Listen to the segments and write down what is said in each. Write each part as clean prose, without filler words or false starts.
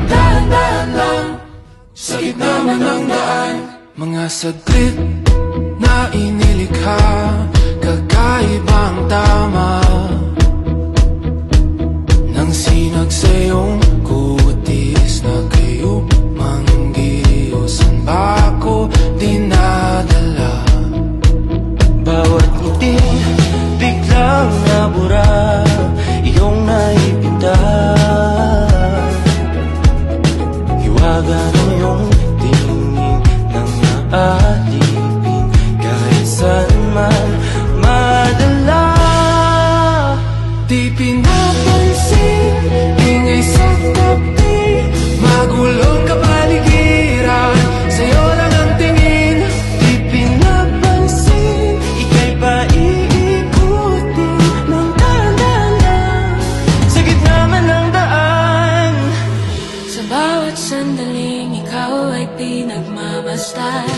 Daan-daan lang sa gitna man ng daan, mga saglit na inilikha, kakaibang tama nang sinag sa iyong kutis na kayo manggiyosan ba ako dinadala? Bawat ngiting biglang nabura, iyong naipinta. Hiwaga ng iyong tingin nang naalipin, kahit saan man madala. Di pinapansin, ingay sa tabi, magulong kapaligiran, sa'yo lang ang tingin. Di pinapansin, ika'y paiikutin ng daan-daan sa gitna man ng daan. Sa bawat sandaling ikaw ay pinagmamasdan,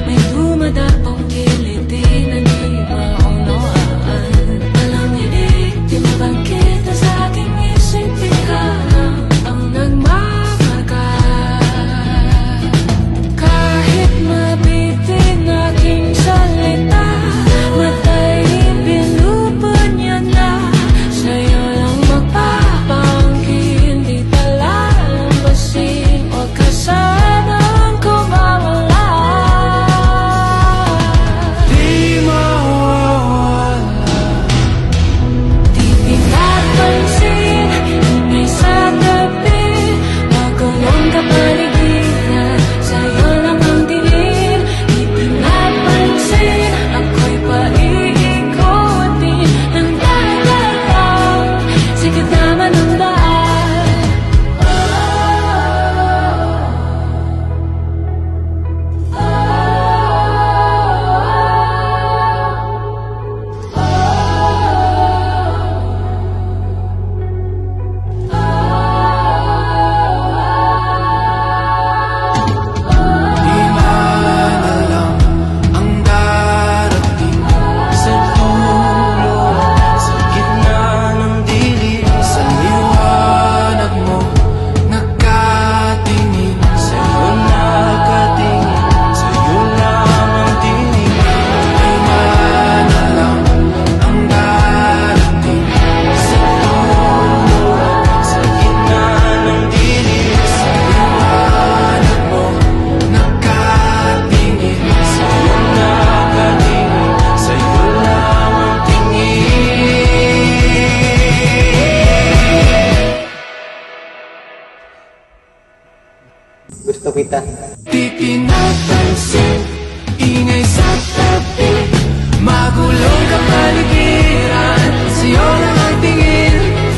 may dumadapong kiliti na di maunawaan. Walang ibig, tinabangkit na sa aking isip, ikaw ang nagmamarka. Kahit mabitin aking salita, matay pinupod niya na, sa'yo lang magpapangkin, di palalampasin, huwag ka sanang kumawala. Di mawawala. Di pinapansin, ingay sa tabi, magulong kapaligiran, sa'yo lang ang tingin. Di pinapansin, ako'y paiikutin ng daan-daan sa gitna man ng daan. Di man alam ang darating Sa dulo, sa gitna ng dilim, sa liwanag mo, nagkatingin sa'yo nakatingin, sa'yo lang ang tingin. Di man alam ang darating Sa dulo, sa gitna ng dilim, sa liwanag mo, nagkatingin sa'yo nakatingin, sa'yo lang ang tingin. Gusto kita. Di pinapansin, ingay sa tabi, magulong kapaligiran, sa'yo lang ang tingin.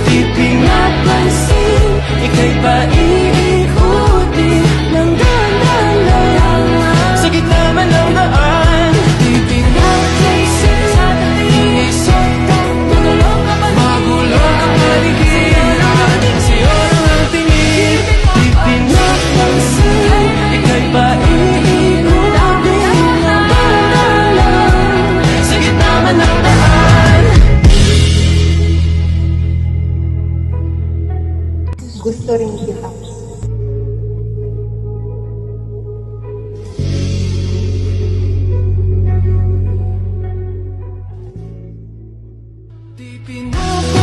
Di pinapansin, ika'y paiikutin ng daan-daan sa gitna man ng daan. Di pinapansin, ingay sa tabi, magulong kapaligiran, sa'yo lang ang tingin. Di pinapansin, ika'y paiikutin ng daan-daan sa gitna man ng daan. Gusto rin kita. Di pinapansin.